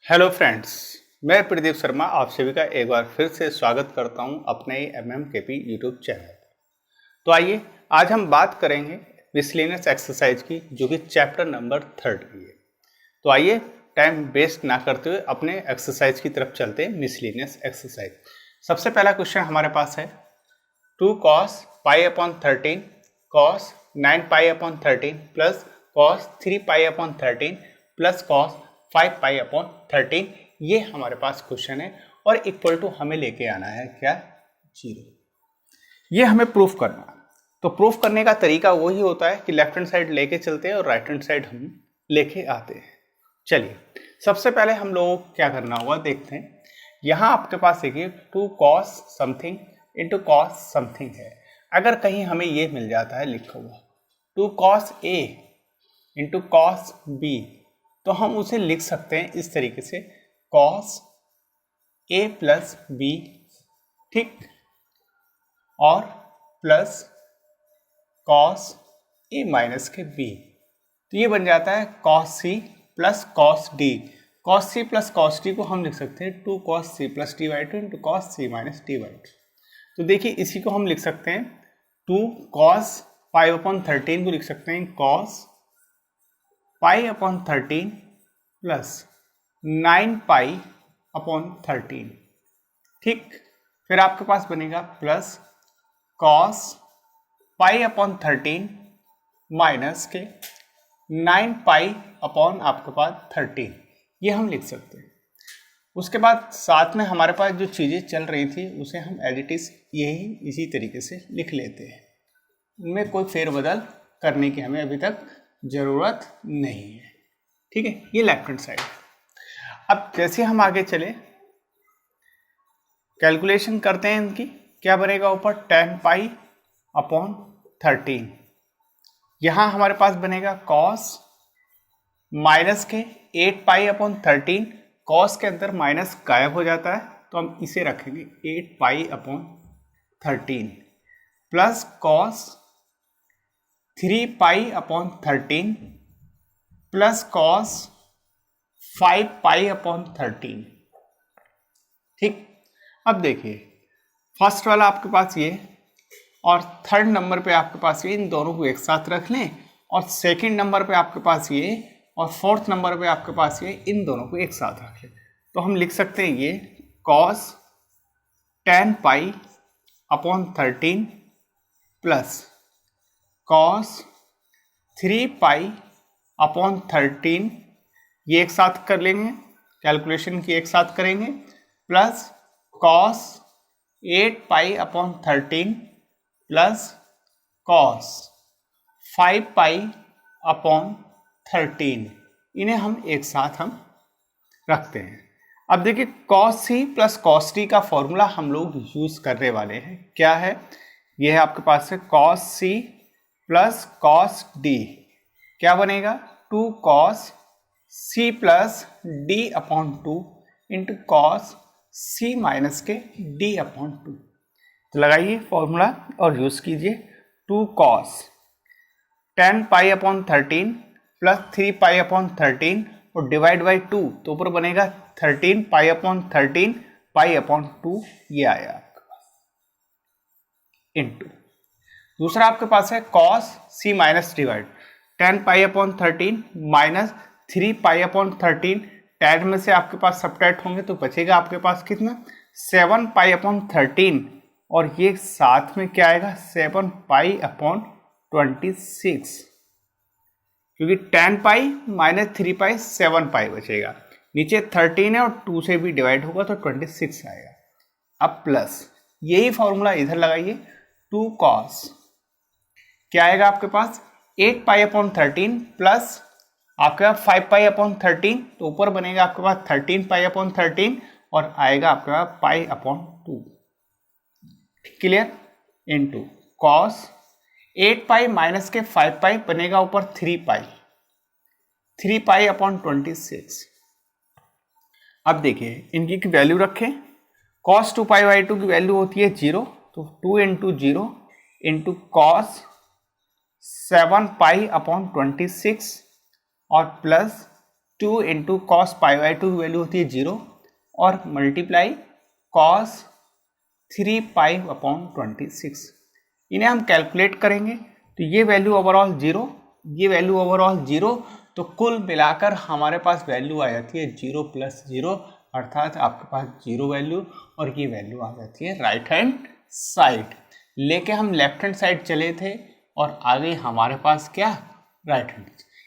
Hello friends, मैं प्रदीप शर्मा आप सभी का एक बार फिर से स्वागत करता हूं अपने MMKP यूट्यूब चैनल। तो आइए आज हम बात करेंगे मिसलेनियस एक्सरसाइज की, जो कि चैप्टर नंबर 3 की है। तो आइए टाइम वेस्ट ना करते हुए अपने एक्सरसाइज की तरफ चलते हैं। मिसलेनियस एक्सरसाइज, सबसे पहला क्वेश्चन हमारे पास है 2 cos pi upon 13 cos 9 pi upon 13 plus cos 3 pi upon 13 plus cos 5 pi upon 13। ये हमारे पास क्वेश्चन है और इक्वल टू हमें लेके आना है क्या, 0। ये हमें प्रूफ करना है। तो प्रूफ करने का तरीका वही होता है कि लेफ्ट हैंड साइड लेके चलते हैं और राइट हैंड साइड हम लेके आते हैं। चलिए सबसे पहले हम लोगों को क्या करना होगा देखते हैं। यहाँ आपके पास देखिए 2 cos something into cos something है। अगर कहीं हमें ये मिल जाता है लिखा हुआ 2 cos A into cos B, तो हम उसे लिख सकते हैं इस तरीके से cos A प्लस B, ठीक, और प्लस cos A माइनस के B। तो ये बन जाता है cos C plus cos D। cos C plus cos D को हम लिख सकते हैं 2 cos C plus D by 2 into cos C minus D by 2। तो देखिए इसी को हम लिख सकते हैं 2 cos पाई अपॉन 13 को लिख सकते हैं cos pi upon 13 plus 9 pi upon 13, ठीक। फिर आपके पास बनेगा plus cos pi upon 13 minus के 9 पाई अपॉन आपके पास 13, ये हम लिख सकते हैं। उसके बाद साथ में हमारे पास जो चीज़ें चल रही थी उसे हम एज इट इज यही इसी तरीके से लिख लेते हैं। उनमें कोई फेरबदल करने की हमें अभी तक ज़रूरत नहीं है, ठीक है। ये लेफ्ट हैंड साइड। अब जैसे हम आगे चले कैलकुलेशन करते हैं इनकी, क्या बनेगा ऊपर 10 पाई अपॉन 13। यहाँ हमारे पास बनेगा cos माइनस के 8 पाई अपॉन 13। cos के अंदर माइनस गायब हो जाता है तो हम इसे रखेंगे 8 pi upon 13 plus cos 3 pi upon 13 plus cos 5 pi upon 13, ठीक। अब देखिए फर्स्ट वाला आपके पास ये और थर्ड नंबर पे आपके पास ये, इन दोनों को एक साथ रख लें, और सेकंड नंबर पे आपके पास ये और फोर्थ नंबर पे आपके पास ये, इन दोनों को एक साथ रख लें। तो हम लिख सकते हैं ये cos 10 pi upon 13 plus cos 3 pi upon 13, ये एक साथ कर लेंगे, कैलकुलेशन की एक साथ करेंगे, plus cos 8 pi upon 13 plus cos 5 pi upon 13, इन्हें हम एक साथ हम रखते हैं। अब देखिए cos C plus cos D का फॉर्मूला हम लोग यूज करने वाले हैं। क्या है? यह है आपके पास है cos C plus cos D, क्या बनेगा 2 cos C plus D upon 2 into cos C minus के D अपॉन 2। तो लगाइए फॉर्मूला और यूज कीजिए 2 cos 10 pi upon 13 plus 3 pi upon 13 और डिवाइड बाई 2, तो ऊपर बनेगा 13 पाई अपॉन 13 पाई अपॉन 2, ये आया आपके पास इंटू। दूसरा आपके पास है cos C minus divide 10 pi upon 13 minus 3 pi upon 13, 10 में से आपके पास सब्ट्रैक्ट होंगे तो बचेगा आपके पास कितना 7 पाई अपॉन 13, और ये साथ में क्या आएगा 7 पाई अपॉन 26, क्योंकि 10 पाई माइनस 3 पाई 7 पाई बचेगा, नीचे 13 है और 2 से भी डिवाइड होगा तो 26 आएगा। अब प्लस यही फॉर्मूला इधर लगाइए 2 cos, क्या आएगा आपके पास 8 पाई अपॉन 13 प्लस आपके पास 5 पाई अपॉन 13, तो ऊपर बनेगा आपके पास 13 पाई अपॉन 13 और आएगा आपके पास pi upon 2, clear, into cos 8 pi minus के 5 पाई बनेगा ऊपर 3 पाई अपॉन 26। अब देखिए इनकी की वैल्यू रखें, cos 2 पाई बाई 2 की वैल्यू होती है 0, तो 2 into 0 into cos 7 pi upon 26 और plus 2 into cos pi by 2 value होती है 0 और मल्टीप्लाई कॉस 3 पाई अपॉन 26। इन्हें हम कैलकुलेट करेंगे तो ये वैल्यू ओवरऑल 0, ये वैल्यू ओवरऑल 0, तो कुल मिलाकर हमारे पास वैल्यू आ जाती है 0 प्लस 0, अर्थात आपके पास 0 वैल्यू और ये वैल्यू आ जाती है राइट हैंड साइड। लेके हम लेफ्ट हैंड साइड चले थे और आगे हमारे पास क्या, राइट हैंड।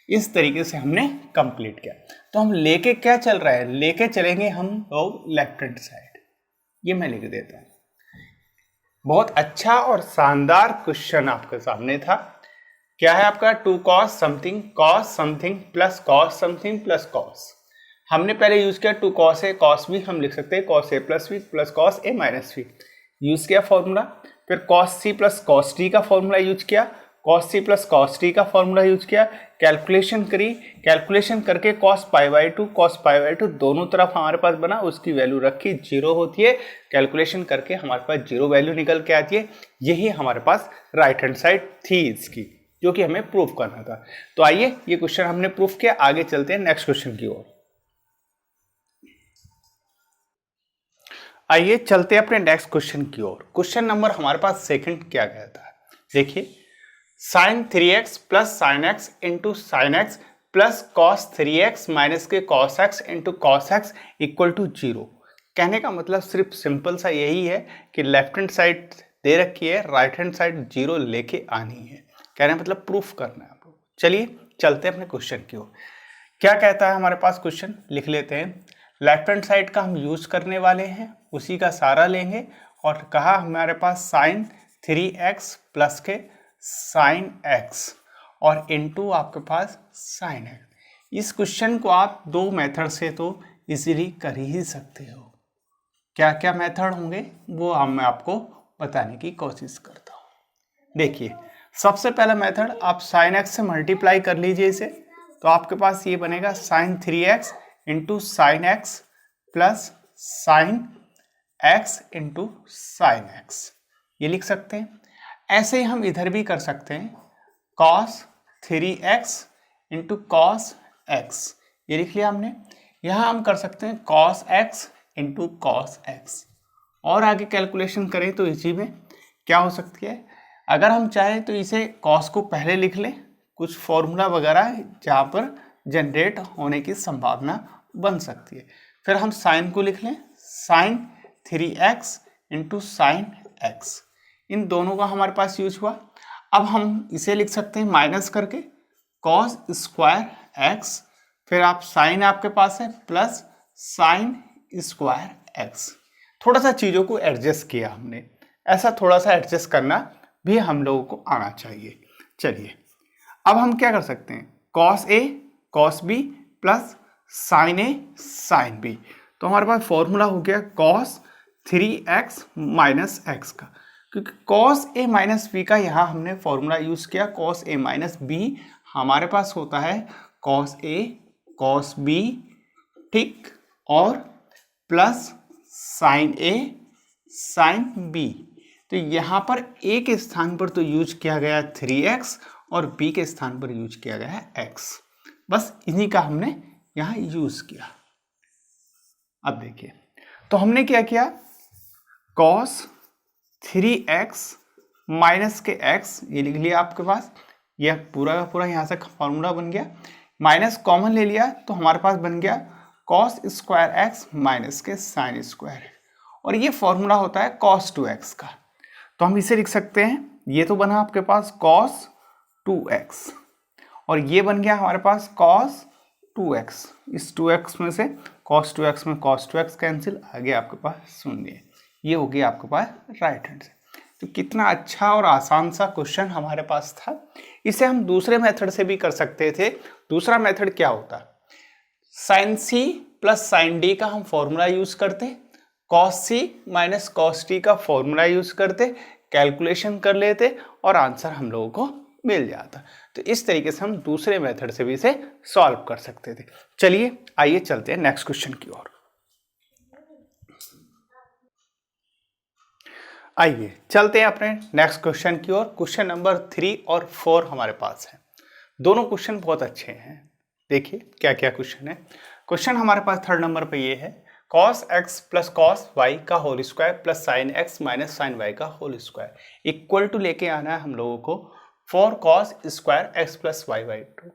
इस तरीके से हमने कंप्लीट किया। तो हम लेके क्या चल रहा है, लेके चलेंगे हम लोग लेफ्ट हैंड साइड। ये मैं लिख देता हूँ। बहुत अच्छा और शानदार क्वेश्चन आपके सामने था। क्या है आपका, 2 cos समथिंग प्लस cos। हमने पहले यूज किया 2 cos a cos b, हम लिख सकते हैं cos a plus b plus cos a minus b, use किया फॉर्मूला। फिर cos c plus cos d का फॉर्मूला यूज किया, cos c plus cos d का फॉर्मूला यूज किया, कैलकुलेशन करी, कैलकुलेशन करके cos पाई बाई 2 दोनों तरफ हमारे पास बना, उसकी वैल्यू रखी 0 होती है, कैलकुलेशन करके हमारे पास 0 वैल्यू निकल के आती है। यही हमारे पास राइट हैंड साइड थी इसकी, जो कि हमें प्रूफ करना था। तो आइए, ये क्वेश्चन हमने प्रूफ किया, आगे चलते हैं नेक्स्ट क्वेश्चन की ओर। आइए चलते हैं अपने नेक्स्ट क्वेश्चन की ओर। क्वेश्चन नंबर हमारे पास सेकंड क्या कहता है, देखिए, sine 3x plus sine x into sine x plus cos 3x minus के cos x into cos x equal to 0। कहने का मतलब सिर्फ सिंपल सा यही है कि लेफ्ट हैंड साइड दे रखी है, राइट हैंड साइड 0 लेके आनी है। कहने का मतलब प्रूफ करना है आपको। चलिए चलते हैं अपने क्वेश्चन की ओर। क्या कहता है हमारे पास क्वेश्चन, लिख लेते हैं। लेफ्ट हैंड साइड का हम यूज करने वाले हैं, उसी का सारा लेंगे और कहा हमारे पास साइन 3x प्लस के साइन x और इनटू आपके पास साइन x। इस क्वेश्चन को आप 2 मेथड से तो इजीली कर ही सकते हो। क्या क्या मेथड होंगे वो मैं आपको बताने की कोशिश करता हूँ। देखिए, सबसे पहला मेथड, आप साइन x से मल्टीप्लाई कर लीजिए इसे, तो आपके पास ये बनेगा sine 3x into sine x plus sine x into sine x, ये लिख सकते हैं। ऐसे ही हम इधर भी कर सकते हैं, cos 3x into cos x, ये लिख लिया हमने। यहाँ हम कर सकते हैं cos x into cos x, और आगे कैलकुलेशन करें तो इसी में क्या हो सकती है, अगर हम चाहें तो इसे cos को पहले लिख लें, कुछ फॉर्मूला वगैरह जहाँ पर जनरेट होने की संभावना बन सकती है। फिर हम साइन को लिख लें, sine 3x into sine x, इन दोनों का हमारे पास यूज हुआ। अब हम इसे लिख सकते हैं माइनस करके cos स्क्वायर एक्स, फिर आप साइन आपके पास है प्लस साइन स्क्वायर एक्स। थोड़ा सा चीज़ों को एडजस्ट किया हमने, ऐसा थोड़ा सा एडजस्ट करना भी हम लोगों को आना चाहिए। चलिए अब हम क्या कर सकते हैं, cos a cos b plus sine a sine b, तो हमारे पास फॉर्मूला हो गया cos 3x माइनस एक्स का, क्योंकि cos a माइनस बी का यहाँ हमने फॉर्मूला यूज किया। cos a माइनस बी हमारे पास होता है cos a cos b, ठीक, और plus sine a sine b। तो यहाँ पर a के स्थान पर तो यूज किया गया 3x और b के स्थान पर यूज किया गया है x, बस इन्हीं का हमने यहाँ यूज किया। अब देखिए, तो हमने क्या किया, cos 3x माइनस के x, ये लिख लिया आपके पास, यह पूरा का पूरा यहाँ से फॉर्मूला बन गया, माइनस कॉमन ले लिया तो हमारे पास बन गया cos स्क्वायर x माइनस के साइन स्क्वायर, और ये फॉर्मूला होता है cos 2x का। तो हम इसे लिख सकते हैं, ये तो बना आपके पास cos 2x और ये बन गया हमारे पास cos 2x। इस 2x में से cos 2x में cos 2x कैंसिल, आ गया आपके पास शून्य। ये हो गया आपके पास राइट हैंड से। तो कितना अच्छा और आसान सा क्वेश्चन हमारे पास था। इसे हम दूसरे मेथड से भी कर सकते थे। दूसरा मेथड क्या होता, sine c plus sine d का हम फॉर्मूला यूज करते, cos c minus cos d का फॉर्मूला यूज करते, कैलकुलेशन कर लेते और आंसर हम लोगों को मिल जाता। तो इस तरीके से हम दूसरे मेथड से भी इसे सॉल्व कर सकते थे। चलिए आइए चलते हैं नेक्स्ट क्वेश्चन की ओर। आइए चलते हैं अपने नेक्स्ट क्वेश्चन की ओर। क्वेश्चन नंबर 3 और 4 हमारे पास है। दोनों क्वेश्चन बहुत अच्छे हैं। देखिए क्या क्या क्वेश्चन है। क्वेश्चन हमारे पास थर्ड नंबर पे ये है, cos x plus cos y का whole square plus sine x minus sine y का होल स्क्वायर इक्वल टू लेके आना है हम लोगों को 4 cos square x plus y by 2।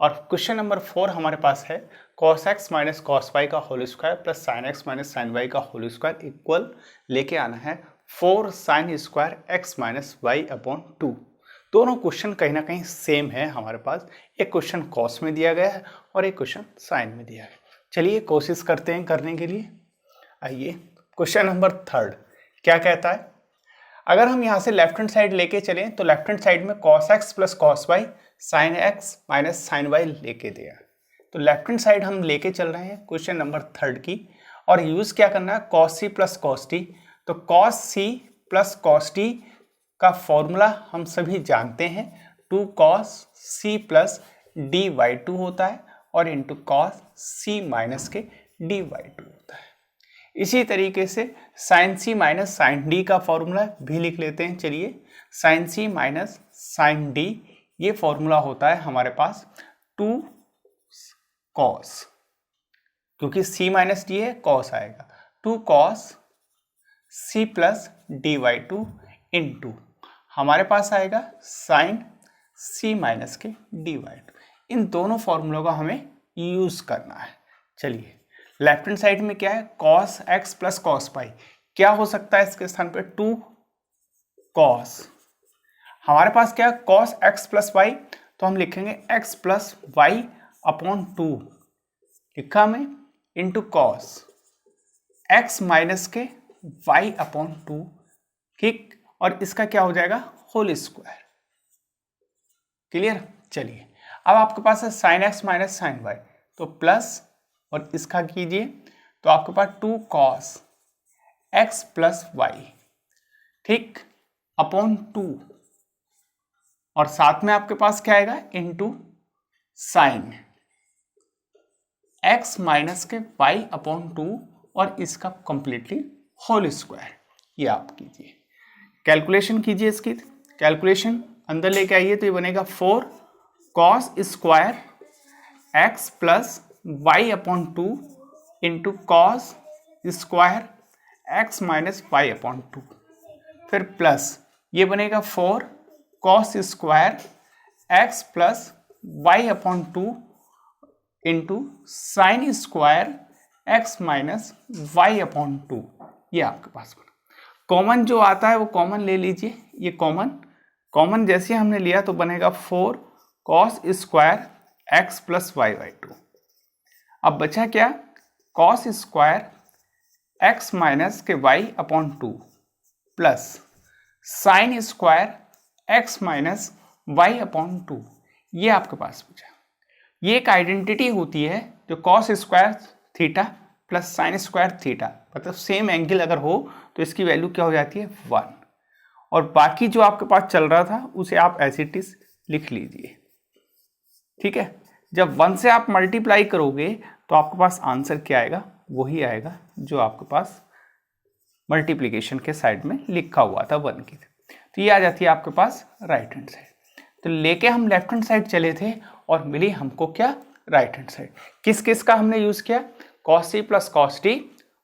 और क्वेश्चन नंबर 4 हमारे पास है cos x minus cos y का whole square plus sine x minus sine y का होल स्क्वायर इक्वल लेके आना है 4 sine square x minus y upon 2। दोनों क्वेश्चन कहीं ना कहीं सेम है हमारे पास, एक क्वेश्चन कॉस में दिया गया है और एक क्वेश्चन साइन में दिया गया है। चलिए कोशिश करते हैं करने के लिए। आइए क्वेश्चन नंबर थर्ड क्या कहता है, अगर हम यहाँ से लेफ्ट हैंड साइड लेके चलें तो लेफ्ट हैंड साइड में cos x plus cos y sine x minus sine y लेके दिया, तो लेफ्ट हैंड साइड हम लेके चल रहे हैं क्वेश्चन नंबर थर्ड की, और यूज क्या करना है cos c plus cos d. तो cos c plus cos T का फॉर्मूला हम सभी जानते हैं, 2 cos c plus d by two होता है और इंटू cos c माइनस के डी वाई टू होता है। इसी तरीके से sine c minus sine d का फॉर्मूला भी लिख लेते हैं। चलिए sine c minus sine d ये फॉर्मूला होता है हमारे पास 2 cos, क्योंकि c माइनस डी है cos आएगा, 2 cos c plus d by two into हमारे पास आएगा साइन c माइनस के डी वाई टू। इन दोनों फॉर्मूलों का हमें यूज करना है। चलिए लेफ्ट हैंड साइड में क्या है cos x plus cos pi, क्या हो सकता है इसके स्थान पे 2 cos, हमारे पास क्या है cos x प्लस वाई, तो हम लिखेंगे x प्लस वाई अपॉन 2 लिखा हमें इंटू cos x माइनस के y अपॉन 2, ठीक, और इसका क्या हो जाएगा होल स्क्वायर। क्लियर। चलिए अब आपके पास है sine x minus sine y, तो प्लस और इसका कीजिए तो आपके पास 2 cos x प्लस वाई, ठीक, अपॉन 2, और साथ में आपके पास क्या आएगा इंटू साइन x माइनस के y अपॉन 2 और इसका कंप्लीटली होल स्क्वायर। ये आप कीजिए, कैलकुलेशन कीजिए, इसकी कैलकुलेशन अंदर लेके आइए तो ये बनेगा 4 cos square x plus y upon 2 into cos square x minus y upon 2, फिर प्लस ये बनेगा 4 cos square x plus y upon 2 into sine square x minus y upon 2। ये आपके पास बना, कॉमन जो आता है वो कॉमन ले लीजिए, ये कॉमन जैसे हमने लिया तो बनेगा 4 cos square x plus y by 2। अब बचा क्या cos स्क्वायर x माइनस के y upon 2 plus sine square x minus y upon 2, ये आपके पास बचा। ये एक आइडेंटिटी होती है जो cos square theta plus sine square theta, मतलब सेम एंगल अगर हो तो इसकी वैल्यू क्या हो जाती है 1, और बाकी जो आपके पास चल रहा था उसे आप एज इट इज लिख लीजिए, ठीक है। जब 1 से आप मल्टीप्लाई करोगे तो आपके पास आंसर क्या आएगा, वही आएगा जो आपके पास मल्टीप्लिकेशन के साइड में लिखा हुआ था 1 की, तो ये आ जाती है आपके पास राइट हैंड साइड। तो लेके हम लेफ्ट हैंड साइड चले थे और मिली हमको क्या राइट हैंड साइड। किस किस का हमने यूज किया, cos c plus cos t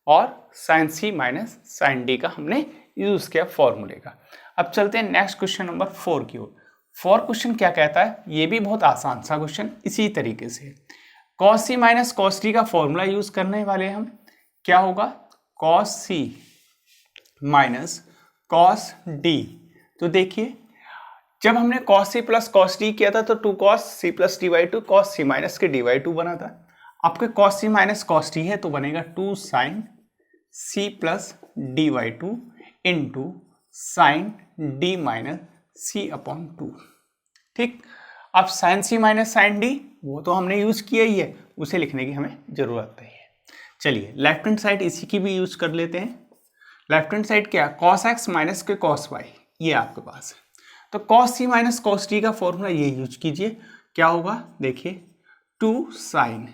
और sine c minus sine d का हमने यूज किया फॉर्मूले का। अब चलते हैं नेक्स्ट क्वेश्चन नंबर 4 की ओर। 4 क्वेश्चन क्या कहता है, ये भी बहुत आसान सा क्वेश्चन इसी तरीके से, cos c minus cos T का फॉर्मूला यूज करने वाले हम, क्या होगा cos c minus cos d। तो देखिए जब हमने cos c plus cos d किया था तो 2 cos c plus d by two cos c minus के डी वाई टू बना था। आपके cos c minus cos d है तो बनेगा 2 sine c plus d by two into sine d minus c upon 2, ठीक। अब sine c minus sine d वो तो हमने यूज किया ही है, उसे लिखने की हमें जरूरत नहीं है। चलिए लेफ्ट हैंड साइड इसी की भी यूज कर लेते हैं। लेफ्ट हैंड साइड क्या, cos x माइनस के cos y, ये आपके पास है, तो cos c minus cos t का फॉर्मूला ये यूज कीजिए, क्या होगा देखिए 2 साइन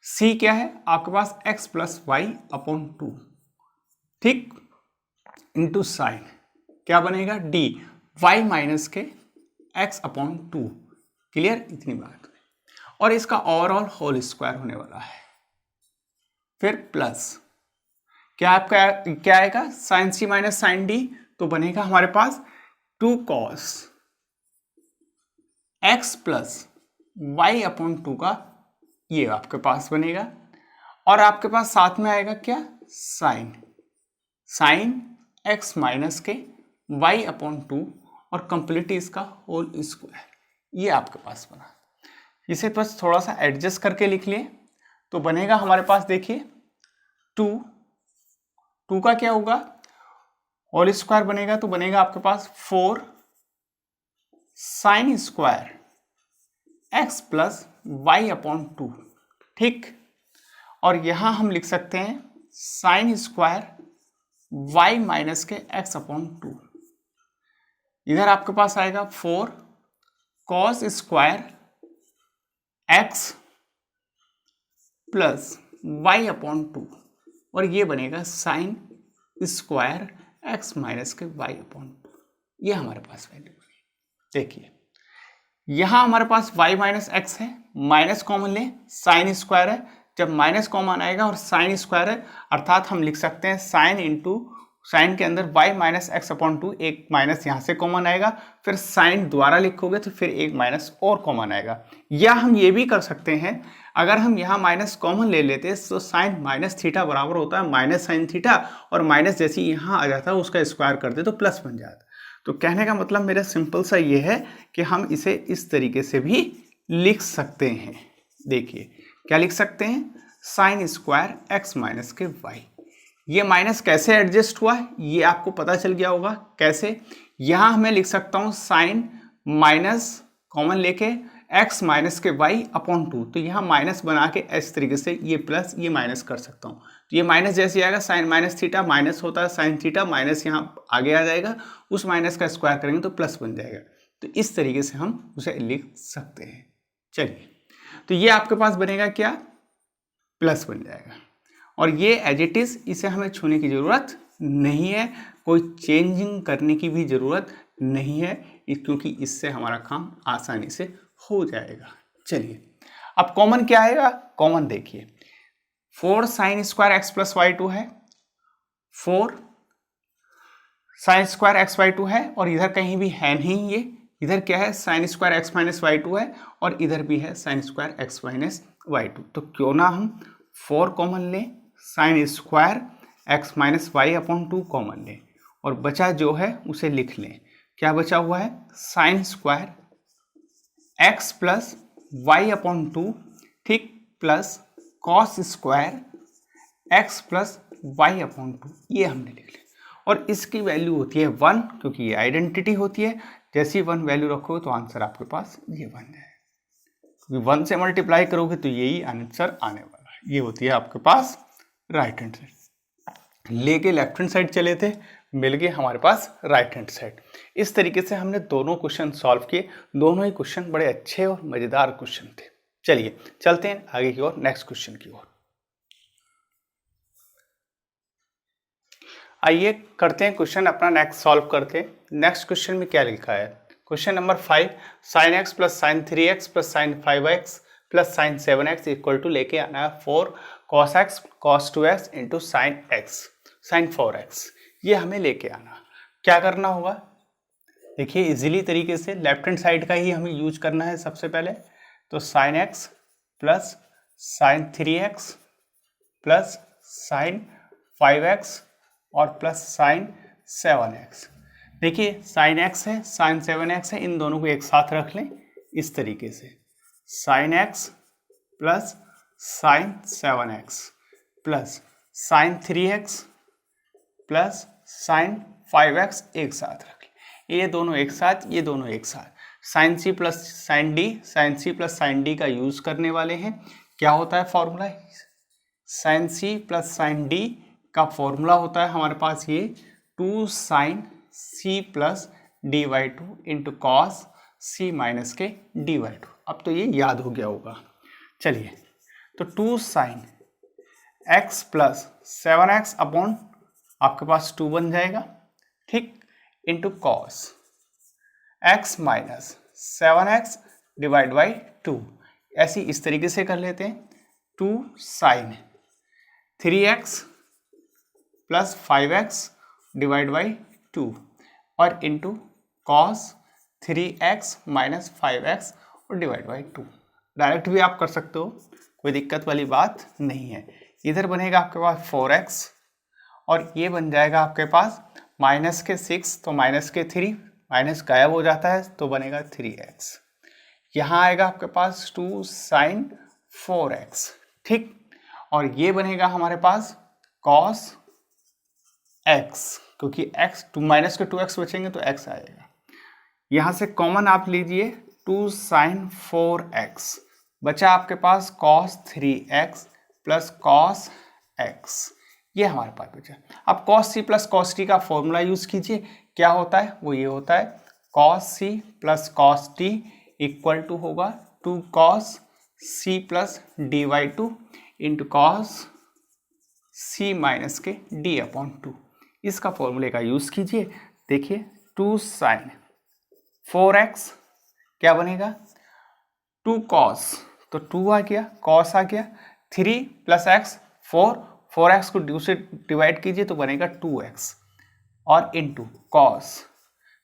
c क्या है आपके पास x प्लस वाई अपॉन 2, ठीक, इंटू साइन क्या बनेगा d y माइनस के x अपॉन 2। क्लियर, इतनी बात। और इसका ओवरऑल होल स्क्वायर होने वाला है। फिर प्लस क्या आपका क्या आएगा, sine c minus sine d, तो बनेगा हमारे पास 2 cos x plus y upon 2 का ये आपके पास बनेगा। और आपके पास साथ में आएगा क्या, साइन x माइनस के y अपॉन 2 और कंप्लीट इसका होल स्क्वायर, ये आपके पास बना। इसे बस थोड़ा सा एडजस्ट करके लिख लिए तो बनेगा हमारे पास, देखिए 2 का क्या होगा, होल स्क्वायर बनेगा तो बनेगा आपके पास 4 sine square x plus y upon 2, ठीक। और यहां हम लिख सकते हैं साइन स्क्वायर y माइनस के x अपॉन 2। इधर आपके पास आएगा 4 cos square x plus y upon 2 और ये बनेगा साइन स्क्वायर x माइनस के y अपॉन 2। ये हमारे पास वैल्यू बनी। देखिए यहां हमारे पास y माइनस एक्स है, माइनस कॉमन ले, साइन स्क्वायर है, जब माइनस कॉमन आएगा और साइन स्क्वायर है अर्थात हम लिख सकते हैं साइन इंटू साइन के अंदर y माइनस एक्स अपॉन 2, एक माइनस यहाँ से कॉमन आएगा, फिर साइन द्वारा लिखोगे तो फिर एक माइनस और कॉमन आएगा। या हम ये भी कर सकते हैं, अगर हम यहाँ माइनस कॉमन ले लेते तो साइन माइनस थीटा बराबर होता है माइनस साइन थीटा, और माइनस जैसे यहाँ आ जाता है उसका स्क्वायर कर दे तो प्लस बन जाता। तो कहने का मतलब मेरा सिंपल सा ये है कि हम इसे इस तरीके से भी लिख सकते हैं। देखिए क्या लिख सकते हैं, साइन स्क्वायर एक्स माइनस के वाई। ये माइनस कैसे एडजस्ट हुआ ये आपको पता चल गया होगा कैसे। यहां मैं लिख सकता हूं साइन माइनस कॉमन लेके x माइनस के y अपॉन 2, तो यहाँ माइनस बना के इस तरीके से ये प्लस ये माइनस कर सकता हूँ। तो ये माइनस जैसे आएगा साइन माइनस थीटा माइनस होता है साइन थीटा, माइनस यहाँ आगे आ जाएगा, उस माइनस का स्क्वायर करेंगे तो प्लस बन जाएगा। तो इस तरीके से हम उसे लिख सकते हैं। चलिए तो ये आपके पास बनेगा क्या, प्लस बन जाएगा। और ये एज इट इज, इसे हमें छूने की जरूरत नहीं है, कोई चेंजिंग करने की भी जरूरत नहीं है, क्योंकि इससे हमारा काम आसानी से हो जाएगा। चलिए अब कॉमन क्या आएगा, कॉमन देखिए 4 sine square x plus y 2 है, 4 साइन स्क्वायर एक्स वाई 2 है, और इधर कहीं भी है नहीं, ये इधर क्या है sine square x minus y 2 है, और इधर भी है sine square x minus y 2। तो क्यों ना हम 4 कॉमन लें, sine square x minus y upon 2 common लें, और बचा जो है उसे लिख लें। क्या बचा हुआ है, sine square x plus y upon 2, ठीक, plus cos square x plus y upon 2, ये हमने लिख लिया। और इसकी वैल्यू होती है 1, क्योंकि ये आइडेंटिटी होती है। जैसे ही 1 वैल्यू रखोगे तो आंसर आपके पास ये बन जाएगा, क्योंकि 1 से मल्टीप्लाई करोगे तो यही आंसर आने वाला है। ये होती है आपके पास राइट हैंड साइड। लेके लेफ्ट हैंड साइड चले थे, मिल गए हमारे पास राइट हैंड साइड। इस तरीके से हमने दोनों क्वेश्चन सॉल्व किए। दोनों ही क्वेश्चन बड़े अच्छे और मजेदार क्वेश्चन थे। चलिए चलते हैं आगे की ओर, नेक्स्ट क्वेश्चन की ओर। आइए करते हैं क्वेश्चन अपना नेक्स्ट सॉल्व करते हैं। नेक्स्ट क्वेश्चन में क्या लिखा है, question number 5, sine x plus sine 3x plus sine 5x plus sine 7x equal to लेके आना है 4 cos x cos 2x into sine x sine 4x। ये हमें लेके आना, क्या करना होगा, देखिए इजीली तरीके से लेफ्ट हैंड साइड का ही हमें यूज करना है सबसे पहले। तो sine x plus sine 3x plus sine 5x और प्लस साइन 7x। देखिए साइन x है साइन 7x है, इन दोनों को एक साथ रख लें इस तरीके से, sine x plus sine 7x plus sine 3x plus sine 5x एक साथ रख लें। ये दोनों एक साथ, ये दोनों एक साथ, sine c plus sine d, sine c plus sine d का यूज करने वाले हैं। क्या होता है formula, sine c plus sine d का फॉर्मूला होता है हमारे पास ये 2 sine c plus d by 2 into cos c minus के डी बाई 2। अब तो ये याद हो गया होगा। चलिए तो 2 sign x plus 7x upon आपके पास 2 बन जाएगा, ठीक, into cos x minus 7x divide by 2। ऐसी इस तरीके से कर लेते हैं, 2 sign 3x plus 5x divide by 2 और into cos 3x minus 5x और डिवाइड बाई 2। डायरेक्ट भी आप कर सकते हो, कोई दिक्कत वाली बात नहीं है। इधर बनेगा आपके पास 4x और ये बन जाएगा आपके पास माइनस के 6, तो माइनस के 3, माइनस गायब हो जाता है तो बनेगा 3x। यहाँ आएगा आपके पास 2 साइन 4x, ठीक। और ये बनेगा हमारे पास cos x, क्योंकि x माइनस के 2x बचेंगे तो x आएगा। यहाँ से कॉमन आप लीजिए 2 साइन 4x, बचा आपके पास cos 3x plus cos x, ये हमारे पास बचा। अब cos c plus cos t का फॉर्मूला यूज कीजिए, क्या होता है वो ये होता है cos c plus cos t equal to होगा 2 cos c plus d by 2 into cos c minus के d अपॉन 2। इसका फॉर्मूले का यूज कीजिए, देखिए 2 साइन 4x क्या बनेगा 2 cos, तो 2 आ गया, cos आ गया, 3 प्लस x 4x को 2 से डिवाइड कीजिए तो बनेगा 2x और इंटू cos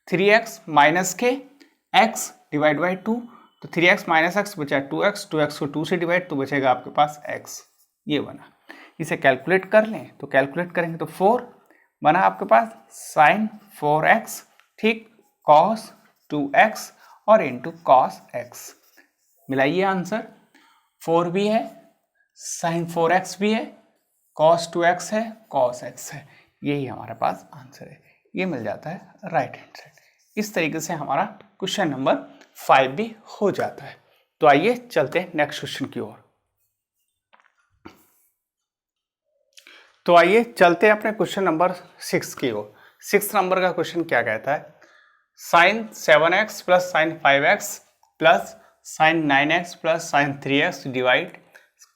3x माइनस के x डिवाइड बाई 2, तो 3x माइनस x बचा 2x, 2x को 2 से डिवाइड तो बचेगा आपके पास x, ये बना। इसे कैलकुलेट कर लें तो कैलकुलेट करेंगे तो 4 बना आपके पास साइन 4x, ठीक, cos 2x और इंटू cos x। मिलाइए आंसर, 4 भी है, साइन 4x भी है, cos 2x है, cos x है, यही हमारे पास आंसर है। ये मिल जाता है राइट हैंड साइड। इस तरीके से हमारा क्वेश्चन नंबर 5 भी हो जाता है। तो आइए चलते हैं नेक्स्ट क्वेश्चन की ओर। तो आइए चलते हैं अपने क्वेश्चन नंबर 6 की ओर। 6 नंबर का क्वेश्चन क्या कहता है, sine 7x plus sine 5x plus sine 9x plus sine 3x divide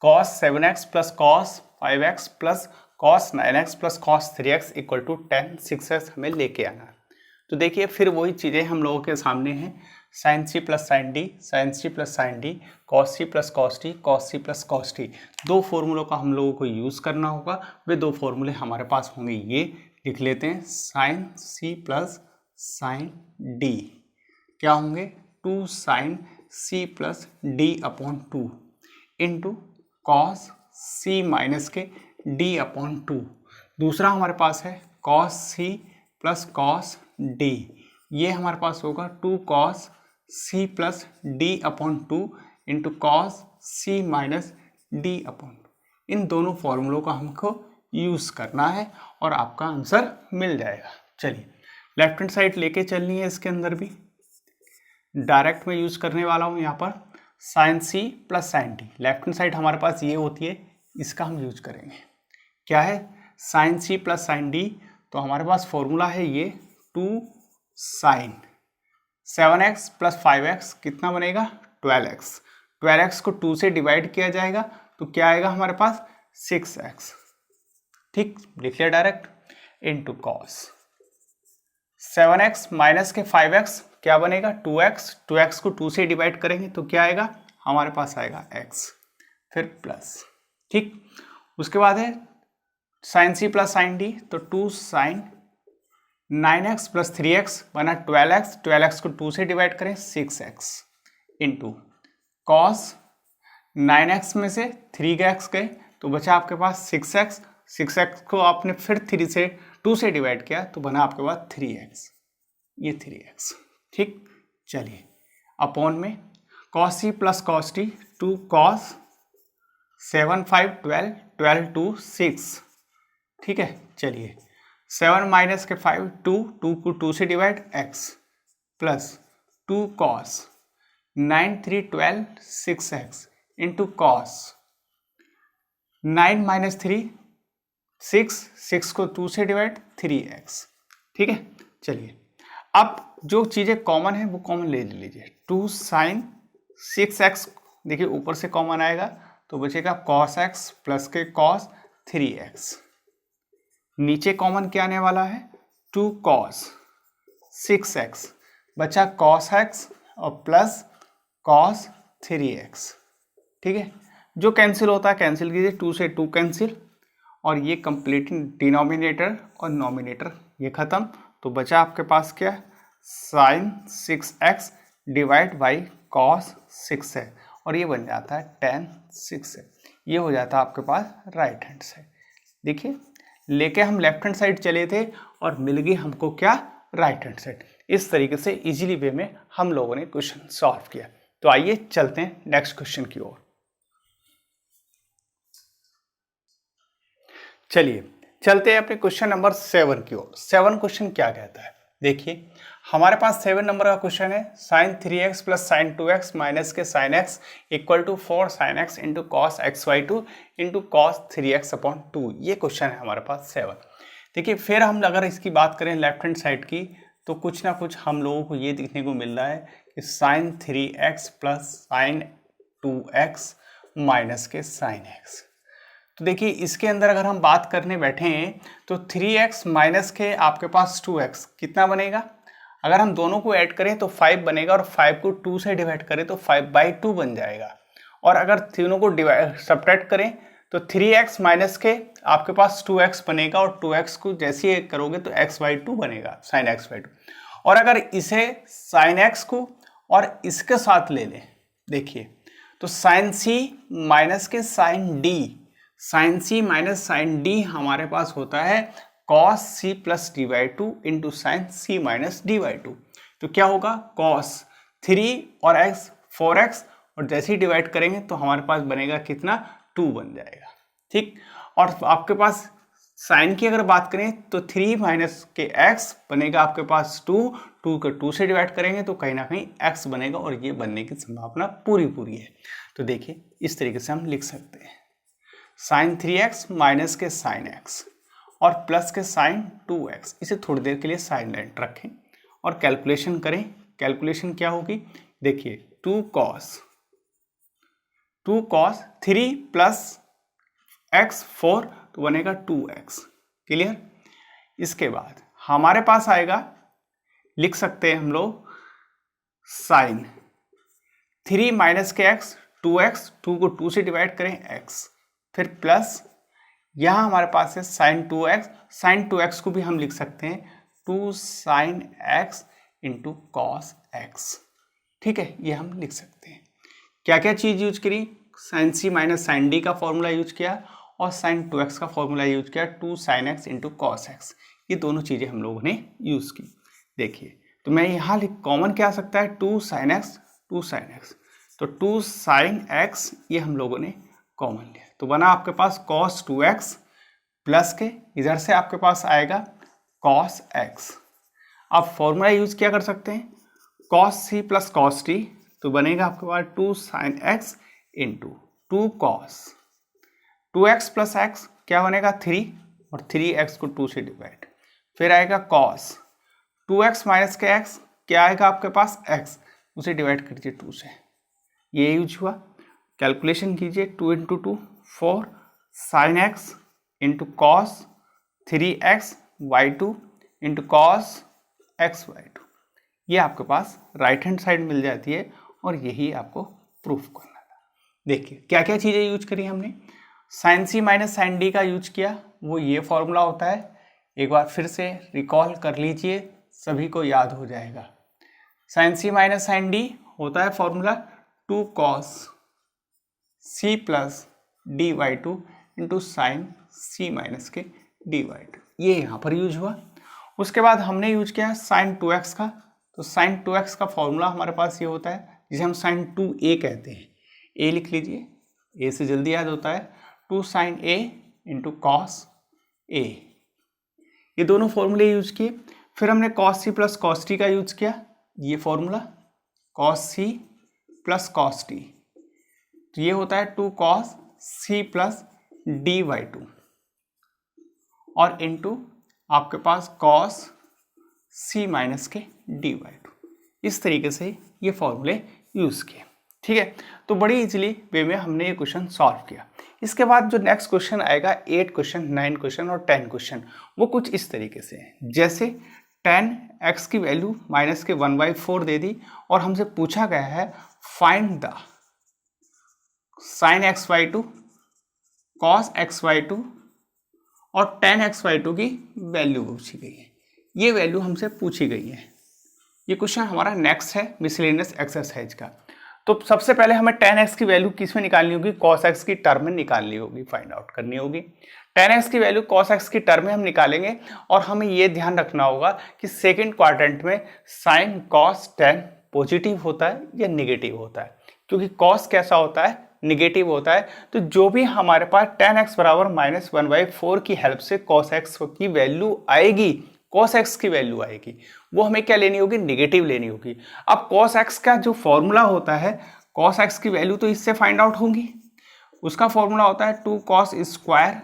cos 7x plus cos 5x plus cos 9x plus cos 3x equal to tan 6x हमें लेके आना है। तो देखिए फिर वही चीज़ें हम लोगों के सामने हैं, sine c plus sine d, sine c plus sine d, cos c plus cos d, cos c plus cos d. दो फॉर्मूलों का हम लोगों को यूज़ करना होगा। वे दो फॉर्मूले हमारे पास होंगे, ये लिख लेते हैं, sine c plus sine d क्या होंगे 2 sine c plus d upon 2 into cos c minus के डी अपॉन 2। दूसरा हमारे पास है cos c plus cos d, ये हमारे पास होगा 2 cos c plus d upon 2 into cos c minus d upon 2। इन दोनों फॉर्मूलों का हमको यूज़ करना है और आपका आंसर मिल जाएगा। चलिए लेफ्ट हैंड साइड लेके चलनी है, इसके अंदर भी डायरेक्ट में यूज़ करने वाला हूँ। यहाँ पर sine c plus sine d, left hand side हमारे पास ये होती है, इसका हम यूज करेंगे। क्या है sine c plus sine d, तो हमारे पास फॉर्मूला है ये 2 साइन 7x प्लस 5x कितना बनेगा 12x, 12x को 2 से डिवाइड किया जाएगा तो क्या आएगा हमारे पास 6x, ठीक, लिख लिया direct, into cos 7x minus के 5x क्या बनेगा 2x, 2x को 2 से डिवाइड करेंगे तो क्या आएगा हमारे पास आएगा x, फिर प्लस, ठीक। उसके बाद है sine c plus sine d, तो 2 साइन 9x प्लस 3x बना 12x, 12x को 2 से डिवाइड करें 6x इंटू कॉस 9x में से 3x गए तो बचा आपके पास 6x, 6x को आपने फिर 2 से डिवाइड किया तो बना आपके पास 3x, ये 3x, ठीक। चलिए अपॉन में cos c plus cos d 2 cos 7 5 12 12 2 6, ठीक है। चलिए 7 माइनस के 5 2 को 2 से divide x plus 2 cos 9 3 12 6x into cos 9 minus 3 6 को 2 से डिवाइड 3x, ठीक है। चलिए अब जो चीज़ें कॉमन है वो कॉमन ले लीजिए, 2 साइन 6x देखिए ऊपर से कॉमन आएगा तो बचेगा cos x प्लस के cos 3x, नीचे कॉमन क्या आने वाला है 2 cos 6x बचा cos x और प्लस cos 3x, ठीक है, जो कैंसिल होता है कैंसिल कीजिए, 2 से 2 कैंसिल, और ये कंप्लीट डिनोमिनेटर और नॉमिनेटर ये खत्म, तो बचा आपके पास क्या, sign 6x divide by cos 6 है, और ये बन जाता है tan 6 है। ये हो जाता है आपके पास राइट हैंड साइड। देखिए लेके हम लेफ्ट हैंड साइड चले थे और मिल गई हमको क्या, राइट हैंड साइड। इस तरीके से इजीली वे में हम लोगों ने क्वेश्चन सॉल्व किया। तो आइए चलते हैं नेक्स्ट क्वेश्चन की ओर। चलिए चलते हैं अपने क्वेश्चन नंबर 7 की ओर। 7 क्वेश्चन क्या कहता है, देखिए हमारे पास 7 नंबर का क्वेश्चन है, sine 3x plus sine 2x minus के sine x equal to 4 sine x into cos xy2 into cos 3x upon 2। ये क्वेश्चन है हमारे पास 7। देखिए फिर हम अगर इसकी बात करें लेफ्ट हैंड साइड की, तो कुछ ना कुछ हम लोगों को ये दिखने को मिल रहा है कि sine 3x plus sine 2x minus के साइन x। तो देखिए इसके अंदर अगर हम बात करने बैठे हैं तो 3x माइनस के आपके पास 2x कितना बनेगा, अगर हम दोनों को ऐड करें तो 5 बनेगा, और 5 को 2 से डिवाइड करें तो 5/2 बन जाएगा। और अगर तीनों को डिवाइड सब्ट्रैक्ट करें तो 3x माइनस के आपके पास 2x बनेगा, और 2x को जैसे ही करोगे तो x/2 बनेगा, साइन x/2। और अगर इसे साइन x को और इसके साथ ले लें, देखिए तो साइन c माइनस के sine d, sine c minus sine d हमारे पास होता है cos c plus d/2 into sine c minus d/2। तो क्या होगा, कॉस 3 और x 4x, और जैसे ही डिवाइड करेंगे तो हमारे पास बनेगा कितना, 2 बन जाएगा। ठीक, और आपके पास साइन की अगर बात करें तो 3 माइनस के x बनेगा आपके पास 2, 2 को 2 से डिवाइड करेंगे तो कहीं ना कहीं x बनेगा, और ये बनने की संभावना पूरी है। तो देखिए इस तरीके से हम लिख सकते हैं, साइन 3x माइनस के साइन x और प्लस के साइन 2x। इसे थोड़ी देर के लिए साइलेंट रखें और कैलकुलेशन करें। कैलकुलेशन क्या होगी, देखिए 2 cos 3 प्लस x 4 तो बनेगा 2x। क्लियर, इसके बाद हमारे पास आएगा, लिख सकते हैं हम लोग साइन 3 माइनस के x 2x, 2 को 2 से डिवाइड करें x, फिर प्लस यहाँ हमारे पास है साइन 2x, साइन 2x को भी हम लिख सकते हैं 2 sign x into cos x। ठीक है, ये हम लिख सकते हैं। क्या क्या चीज़ यूज करी, sine c minus sine d का फॉर्मूला यूज किया, और साइन 2x का फॉर्मूला यूज किया 2 sign x into cos x। ये दोनों चीज़ें हम लोगों ने यूज़ की। देखिए तो मैं यहाँ कॉमन क्या आ सकता है, 2 साइन x, 2 साइन x, तो 2 साइन x ये हम लोगों ने कॉमन लिया, तो बना आपके पास cos 2x प्लस के इधर से आपके पास आएगा cos x। आप फॉर्मूला यूज क्या कर सकते हैं, cos c plus cos t, तो बनेगा आपके पास 2 sign x into 2 cos 2x plus x क्या बनेगा 3, और 3x को 2 से डिवाइड, फिर आएगा cos 2x माइनस के x क्या आएगा आपके पास x, उसे डिवाइड कर दीजिए 2 से, ये यूज हुआ। कैलकुलेशन कीजिए 2 into 2 4 sine x into cos 3x/2 into cos x/2। ये आपके पास राइट हैंड साइड मिल जाती है, और यही आपको प्रूफ करना था। देखिए क्या क्या चीज़ें यूज करी हमने, sine c minus sine d का यूज किया, वो ये फॉर्मूला होता है, एक बार फिर से रिकॉल कर लीजिए, सभी को याद हो जाएगा। Sine c minus sine d होता है formula 2 cos c plus d/2 into sine c minus के d/2, ये यहाँ पर यूज हुआ। उसके बाद हमने यूज किया साइन 2x का, तो साइन 2x का फॉर्मूला हमारे पास ये होता है जिसे हम साइन 2a कहते हैं, a लिख लीजिए, a से जल्दी याद होता है, 2 sine a into cos a। ये दोनों फॉर्मूले यूज किए। फिर हमने cos c plus cos t का यूज किया, ये formula cos c plus cos t, तो ये होता है 2 cos c प्लस d/2 और इंटू आपके पास cos c माइनस के d/2। इस तरीके से ये फॉर्मूले यूज किए। ठीक है, तो बड़ी इजीली वे में हमने ये क्वेश्चन सॉल्व किया। इसके बाद जो नेक्स्ट क्वेश्चन आएगा 8 क्वेश्चन, 9 क्वेश्चन और 10 क्वेश्चन, वो कुछ इस तरीके से है, जैसे tan x की वैल्यू माइनस के 1/4 दे दी, और हमसे पूछा गया है find the sine x Y two, cos x Y two और टेन एक्स वाई टू की वैल्यू पूछी गई है। ये वैल्यू हमसे पूछी गई है। ये क्वेश्चन हमारा नेक्स्ट है मिसलेनियस एक्सरसाइज का। तो सबसे पहले हमें टेन एक्स की वैल्यू किस में निकालनी होगी, कॉस एक्स की टर्म में निकालनी होगी, फाइंड आउट करनी होगी। टेन एक्स की वैल्यू कॉस एक्स की टर्म में हम निकालेंगे और हमें ये ध्यान रखना होगा कि सेकेंड क्वाड्रेंट में साइन कॉस टेन पॉजिटिव होता है या निगेटिव होता है, क्योंकि कॉस कैसा होता है, निगेटिव होता है। तो जो भी हमारे पास टेन एक्स बराबर माइनस 1/4 की हेल्प से कॉस एक्स की वैल्यू आएगी, कॉस एक्स की वैल्यू आएगी, वो हमें क्या लेनी होगी, निगेटिव लेनी होगी। अब कॉस एक्स का जो फॉर्मूला होता है, कॉस एक्स की वैल्यू तो इससे फाइंड आउट होगी। उसका फॉर्मूला होता है 2 cos square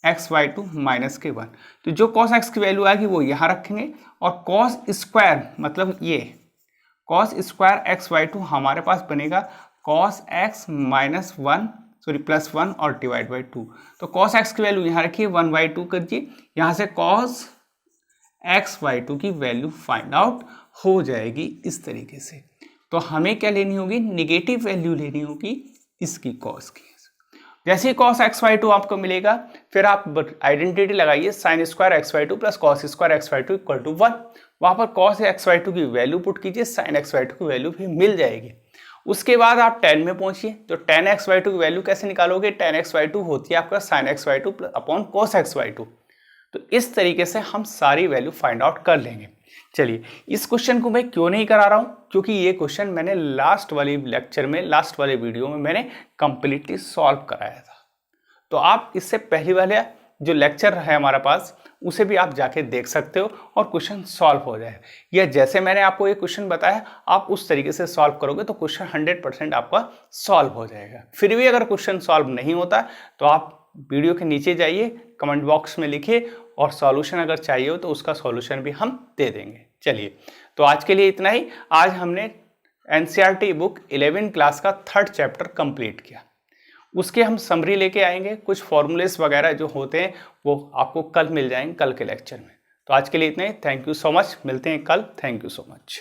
x Y two minus के 1। तो जो कॉस एक्स की वैल्यू आएगी वो यहाँ रखेंगे और कॉस स्क्वायर मतलब ये cos square x Y two हमारे पास बनेगा cos x minus 1 sorry plus 1 और डिवाइड बाई 2। तो कॉस एक्स की वैल्यू यहाँ रखिए 1/2 करिए, यहाँ से कॉस एक्स वाई टू की वैल्यू फाइंड आउट हो जाएगी इस तरीके से। तो हमें क्या लेनी होगी, निगेटिव वैल्यू लेनी होगी इसकी कॉस की। जैसे ही कॉस एक्स वाई टू आपको मिलेगा फिर आप आइडेंटिटी लगाइए sine square x Y two plus cos square x Y two equal to 1। वहाँ पर कॉस एक्स वाई टू की वैल्यू पुट कीजिए, साइन एक्स वाई टू की वैल्यू भी मिल जाएगी। उसके बाद आप टेन में पहुंचिए, तो टेन एक्स वाई टू की वैल्यू कैसे निकालोगे, टेन एक्स वाई टू होती है आपका sine x Y two upon cos x Y two. तो इस तरीके से हम सारी वैल्यू फाइंड आउट कर लेंगे। चलिए, इस क्वेश्चन को मैं क्यों नहीं करा रहा हूँ, क्योंकि ये क्वेश्चन मैंने लास्ट वाली लेक्चर में, लास्ट वाले वीडियो में मैंने कंप्लीटली सॉल्व कराया था। तो आप इससे पहले वाले जो लेक्चर है हमारे पास उसे भी आप जाके देख सकते हो और क्वेश्चन सॉल्व हो जाए, या जैसे मैंने आपको ये क्वेश्चन बताया आप उस तरीके से सॉल्व करोगे तो क्वेश्चन 100% आपका सॉल्व हो जाएगा। फिर भी अगर क्वेश्चन सॉल्व नहीं होता तो आप वीडियो के नीचे जाइए, कमेंट बॉक्स में लिखिए और सॉल्यूशन अगर चाहिए हो तो उसका सॉल्यूशन भी हम दे देंगे। चलिए, तो आज के लिए इतना ही। आज हमने एनसीईआरटी बुक 11 क्लास का 3rd चैप्टर कंप्लीट किया। उसके हम समरी लेके आएंगे, कुछ फॉर्मूलेस वगैरह जो होते हैं वो आपको कल मिल जाएंगे, कल के लेक्चर में। तो आज के लिए इतना ही। थैंक यू सो मच, मिलते हैं कल। Thank you so much.